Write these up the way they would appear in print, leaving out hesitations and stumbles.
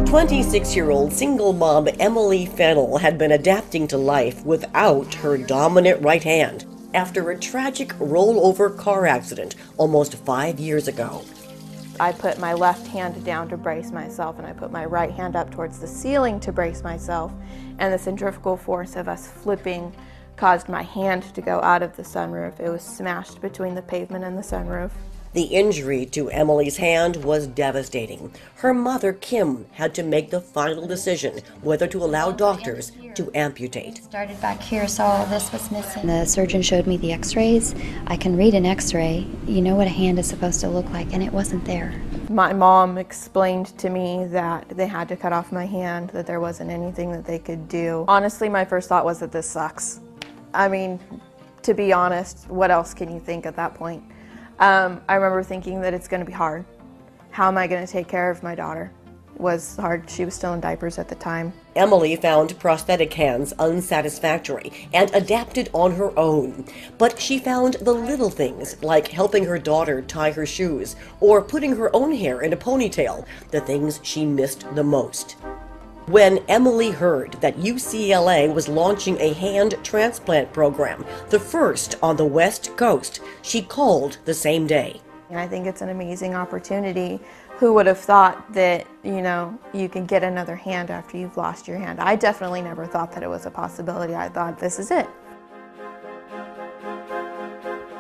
"26-year-old single mom Emily Fennell had been adapting to life without her dominant right hand after a tragic rollover car accident almost 5 years ago. I put my left hand down to brace myself, and I put my right hand up towards the ceiling to brace myself, and the centrifugal force of us flipping caused my hand to go out of the sunroof. It was smashed between the pavement and the sunroof. The injury to Emily's hand was devastating. Her mother, Kim, had to make the final decision whether to allow doctors to amputate. Started back here, so this was missing. The surgeon showed me the x-rays. I can read an x-ray. You know what a hand is supposed to look like, and it wasn't there. My mom explained to me that they had to cut off my hand, that there wasn't anything that they could do. Honestly, my first thought was that this sucks. I mean, to be honest, what else can you think at that point? I remember thinking that it's going to be hard. How am I going to take care of my daughter? It was hard. She was still in diapers at the time. Emily found prosthetic hands unsatisfactory and adapted on her own. But she found the little things, like helping her daughter tie her shoes or putting her own hair in a ponytail, the things she missed the most. When Emily heard that UCLA was launching a hand transplant program, the first on the West Coast, she called the same day. I think it's an amazing opportunity. Who would have thought that, you know, you can get another hand after you've lost your hand? I definitely never thought that it was a possibility. I thought, this is it.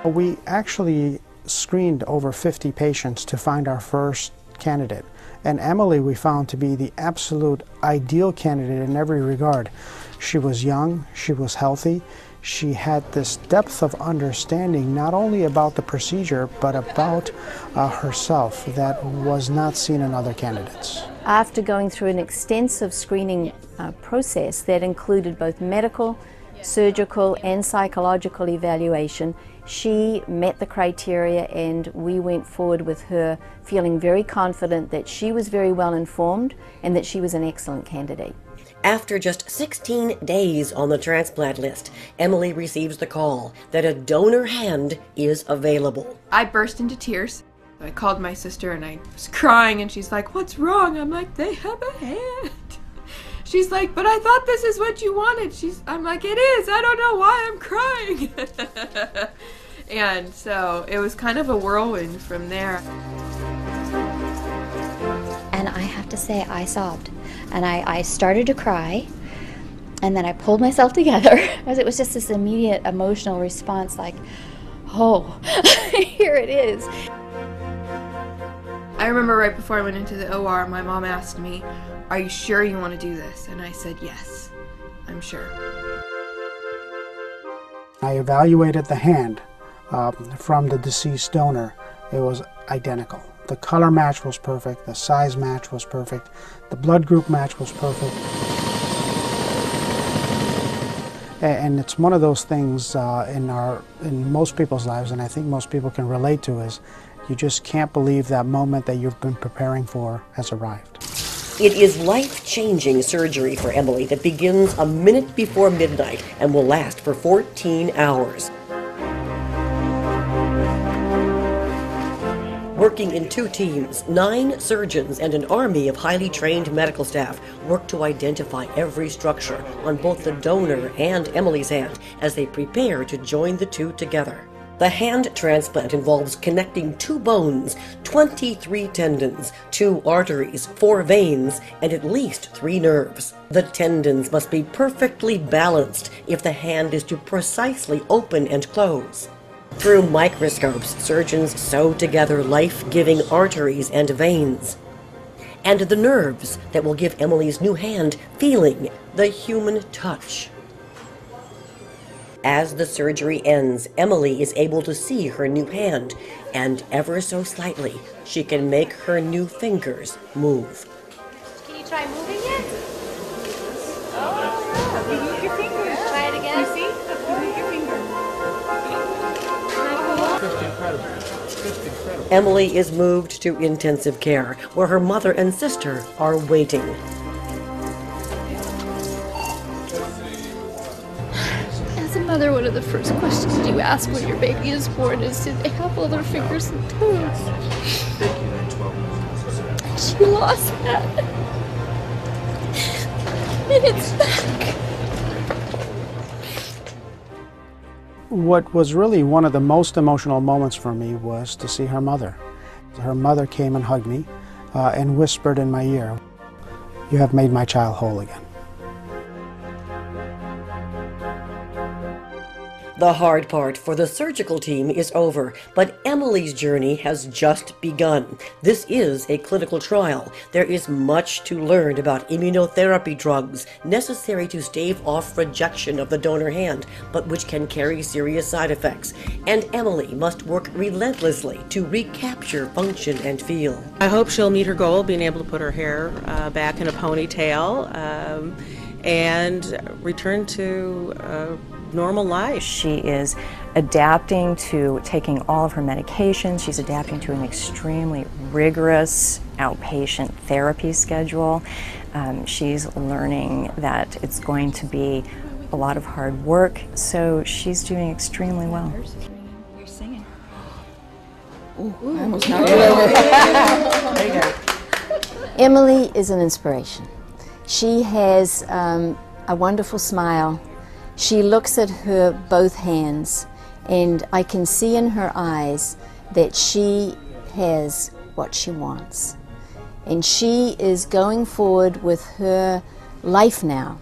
We actually screened over 50 patients to find our first candidate. And Emily we found to be the absolute ideal candidate in every regard. She was young, she was healthy, she had this depth of understanding not only about the procedure but about herself that was not seen in other candidates. After going through an extensive screening process that included both medical, surgical and psychological evaluation, she met the criteria, and we went forward with her feeling very confident that she was very well informed and that she was an excellent candidate. After just 16 days on the transplant list, Emily receives the call that a donor hand is available. I burst into tears. I called my sister and I was crying, and she's like, "What's wrong?" I'm like, "They have a hand." She's like, "But I thought this is what you wanted." I'm like, "It is. I don't know why I'm crying." And so it was kind of a whirlwind from there. And I have to say, I sobbed. And I started to cry, and then I pulled myself together. It was just this immediate emotional response like, oh, here it is. I remember right before I went into the OR, my mom asked me, "Are you sure you want to do this?" And I said, "Yes, I'm sure." I evaluated the hand from the deceased donor. It was identical. The color match was perfect, the size match was perfect, the blood group match was perfect. And it's one of those things in most people's lives, and I think most people can relate to, is you just can't believe that moment that you've been preparing for has arrived. It is life-changing surgery for Emily that begins a minute before midnight and will last for 14 hours. Working in 2 teams, 9 surgeons and an army of highly trained medical staff work to identify every structure on both the donor and Emily's hand as they prepare to join the two together. The hand transplant involves connecting 2 bones, 23 tendons, 2 arteries, 4 veins, and at least 3 nerves. The tendons must be perfectly balanced if the hand is to precisely open and close. Through microscopes, surgeons sew together life-giving arteries and veins, and the nerves that will give Emily's new hand feeling, the human touch. As the surgery ends, Emily is able to see her new hand, and ever so slightly, she can make her new fingers move. Can you try moving it? Oh, yeah. You move your fingers. Try it again. You see? You move your fingers. Emily is moved to intensive care, where her mother and sister are waiting. As a mother, one of the first questions you ask when your baby is born is, did they have all their fingers and toes? She lost that. And it's back. What was really one of the most emotional moments for me was to see her mother. Her mother came and hugged me and whispered in my ear, "You have made my child whole again." The hard part for the surgical team is over, but Emily's journey has just begun. This is a clinical trial. There is much to learn about immunotherapy drugs necessary to stave off rejection of the donor hand, but which can carry serious side effects. And Emily must work relentlessly to recapture function and feel. I hope she'll meet her goal, being able to put her hair back in a ponytail and return to normal life. She is adapting to taking all of her medications. She's adapting to an extremely rigorous outpatient therapy schedule. She's learning that it's going to be a lot of hard work, so she's doing extremely well. You're singing. Emily is an inspiration. She has a wonderful smile. She looks at her both hands, and I can see in her eyes that she has what she wants. And she is going forward with her life now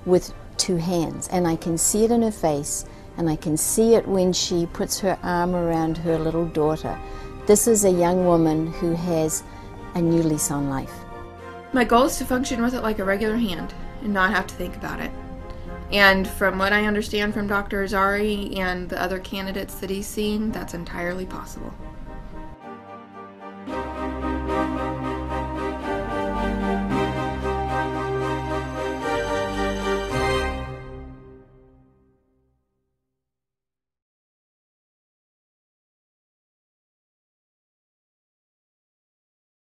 with two hands. And I can see it in her face, and I can see it when she puts her arm around her little daughter. This is a young woman who has a new lease on life. My goal is to function with it like a regular hand and not have to think about it. And from what I understand from Dr. Azari and the other candidates that he's seen, that's entirely possible.